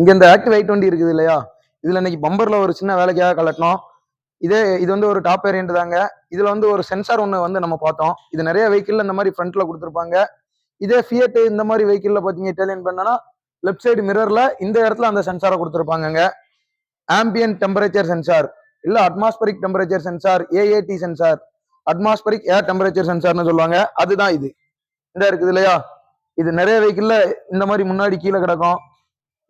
இங்க இந்த active i20 இருக்குது இல்லையா, இதுல இன்னைக்கு பம்பர்ல ஒரு சின்ன வேலைக்காக கலட்டணும். இது வந்து ஒரு டாப் வேரியன்ட் தாங்க. இதுல வந்து ஒரு சென்சார் ஒன்று வந்து நம்ம பார்த்தோம். இது நிறைய வெஹிக்கிள் இந்த மாதிரி ஃப்ரண்ட்ல கொடுத்துருப்பாங்க. இதே ஃபியட் இந்த மாதிரி வெஹிக்கிள்ல பாத்தீங்க இட்டாலியன் பண்ணனா லெஃப்ட் சைடு மிரர்ல இந்த இடத்துல அந்த சென்சாரை கொடுத்துருப்பாங்க. ஆம்பியன் டெம்பரேச்சர் சென்சார் இல்ல atmospheric temperature sensor, AAT sensor, atmospheric air temperature சென்சார்னு சொல்லுவாங்க. அதுதான் இது. இந்த இருக்குது இல்லையா, இது நிறைய வெஹிக்கிள்ல இந்த மாதிரி முன்னாடி கீழே கிடக்கும்.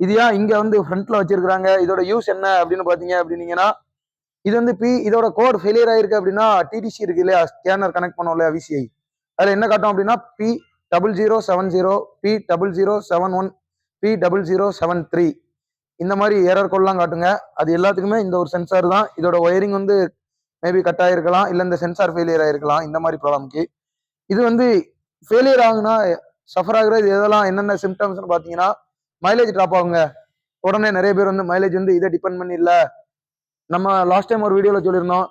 இது ஏன் இங்க வந்து ஃப்ரண்ட்ல வச்சிருக்காங்க, இதோட யூஸ் என்ன அப்படின்னு பாத்தீங்க அப்படின்னீங்கன்னா, இது வந்து இதோட கோட் ஃபெயிலியர் ஆயிருக்கு அப்படின்னா டிடிசி இருக்கு இல்லையா, ஸ்கேனர் கனெக்ட் பண்ணோம் இல்லையா விசிஐ, அதுல என்ன காட்டும் அப்படின்னா P0070, P0071, P0073 இந்த மாதிரி எரர் கோட்லாம் காட்டுங்க. அது எல்லாத்துக்குமே இந்த ஒரு சென்சார் தான். இதோட ஒயரிங் வந்து மேபி கட் ஆயிருக்கலாம், இல்ல இந்த சென்சார் ஃபெயிலியர் ஆயிருக்கலாம். இந்த மாதிரி ப்ராப்ளம்க்கு இது வந்து ஃபெயிலியர் ஆகுனா சஃபர் ஆகுறது எதெல்லாம் என்னென்ன சிம்டம்ஸ்னு பாத்தீங்கன்னா, மைலேஜ் ட்ராப் ஆகுங்க. உடனே நிறைய பேர் வந்து மைலேஜ் வந்து இதை டிபெண்ட் பண்ணி இல்ல, நம்ம லாஸ்ட் டைம் ஒரு வீடியோல சொல்லியிருந்தோம்,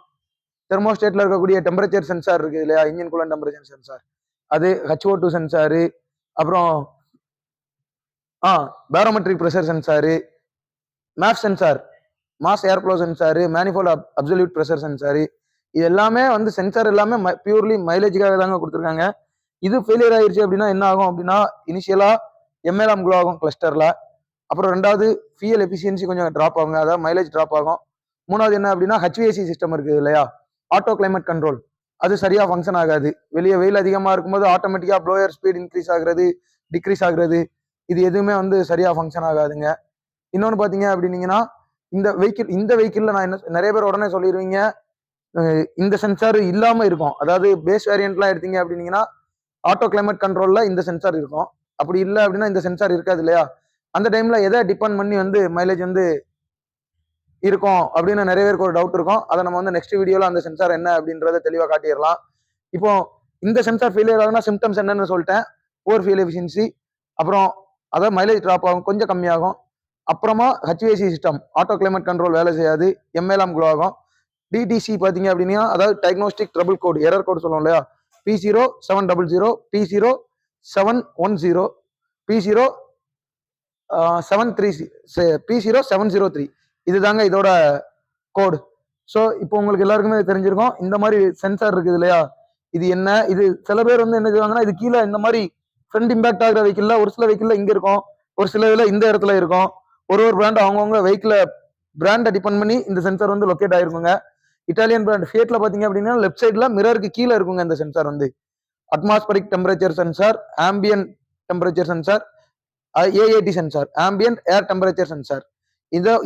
தெர்மோஸ்டேட்ல இருக்கக்கூடிய டெம்பரேச்சர் சென்சார் இருக்கு இல்லையா, இன்ஜின் கூலன் டெம்பரேச்சர் சென்சார், அது HO2 சென்சாரு, அப்புறம் barometric pressure sensor, map sensor, mass ஏர் flow sensor, manifold absolute pressure sensor, இது எல்லாமே வந்து சென்சார் எல்லாமே பியூர்லி மைலேஜுக்காக தாங்க கொடுத்துருக்காங்க. இது ஃபெயிலியர் ஆயிருச்சு அப்படின்னா என்ன ஆகும் அப்படின்னா, இனிஷியலா எம்எல்எம் க்ளோ ஆகும் கிளஸ்டர்ல. அப்புறம் ரெண்டாவது ஃபியல் எஃபிஷியன்சி கொஞ்சம் ட்ராப் ஆகுங்க, அதாவது மைலேஜ் ட்ராப் ஆகும். மூணாவது என்ன அப்படின்னா HVAC சிஸ்டம் இருக்குது இல்லையா, ஆட்டோ கிளைமேட் கண்ட்ரோல், அது சரியா ஃபங்க்ஷன் ஆகாது. வெளியே வெயில் அதிகமா இருக்கும்போது ஆட்டோமேட்டிக்கா ப்ளோயர் ஸ்பீட் இன்க்ரீஸ் ஆகுறது, டிக்ரீஸ் ஆகுறது, இது எதுவுமே வந்து சரியா ஃபங்க்ஷன் ஆகாதுங்க. இன்னொன்னு பாத்தீங்க அப்படின்னீங்கன்னா, இந்த வெஹிக்கிள்ல நான் என்ன, நிறைய பேர் உடனே சொல்லிடுவீங்க இந்த சென்சார் இல்லாம இருக்கும். அதாவது பேஸ் வேரியன்ட்லாம் எடுத்தீங்க அப்படின்னீங்கன்னா ஆட்டோ கிளைமேட் கண்ட்ரோல்ல இந்த சென்சார் இருக்கும். அப்படி இல்லை அப்படின்னா இந்த சென்சார் இருக்காது இல்லையா. அந்த டைம்ல எதை டிபெண்ட் பண்ணி வந்து மைலேஜ் வந்து இருக்கும் அப்படின்னு நிறைய பேருக்கு ஒரு டவுட் இருக்கும். அதை நம்ம வந்து நெக்ஸ்ட் வீடியோல அந்த சென்சார் என்ன அப்படின்றத தெளிவா காட்டிடலாம். இப்போ இந்த சென்சார் ஃபெயிலியர் ஆகுனா சிம்டம்ஸ் என்னன்னு சொல்லிட்டேன். புவர் ஃபியூல் எஃபிஷியன்சி, அப்புறம் அதாவது மைலேஜ் ட்ராப் ஆகும், கொஞ்சம் கம்மியாகும். அப்புறமா HVAC system auto climate control வேலை செய்யாது, எம்எல்எம் க்ளோ ஆகும். டிடிசி பாத்தீங்க அப்படின்னா அதாவது diagnostic trouble code, error code சொல்லுவோம் இல்லையா, P0700, P0710, P0703, இதுதாங்க இதோட கோடு. ஸோ இப்போ உங்களுக்கு எல்லாருக்குமே தெரிஞ்சிருக்கும். இந்த மாதிரி சென்சார் இருக்குது இல்லையா, இது என்ன, இது சில பேர் வந்து என்ன செய்வாங்கன்னா, இது கீழே இந்த மாதிரி ஃப்ரண்ட் இம்பாக்ட் ஆகிற வெஹிக்கிள்ல ஒரு சில வெஹிக்கிள்ல இங்க இருக்கும், ஒரு சில இதுல இந்த இடத்துல இருக்கும். ஒரு பிராண்ட் அவங்கவுங்க வெஹிக்கிள பிராண்டை டிபெண்ட் பண்ணி இந்த சென்சார் வந்து லொக்கேட் ஆயிருக்குங்க. இட்டாலியன் பிராண்ட் ஃபியட்ல பாத்தீங்க அப்படின்னா லெஃப்ட் சைட்ல மிரருக்கு கீழே இருக்குங்க இந்த சென்சார் வந்து. Atmospheric temperature sensor, ambient temperature sensor, AAT sensor, ambient ஏர் டெம்பரேச்சர் சென்சார்.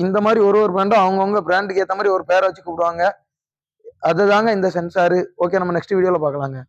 இந்த மாதிரி ஒரு பிராண்டும் அவங்கவுங்க பிராண்டுக்கு ஏற்ற மாதிரி ஒரு பேரை வச்சு கூப்பிடுவாங்க. அதுதாங்க இந்த சென்சாரு. ஓகே, நம்ம நெக்ஸ்ட் வீடியோல பார்க்கலாங்க.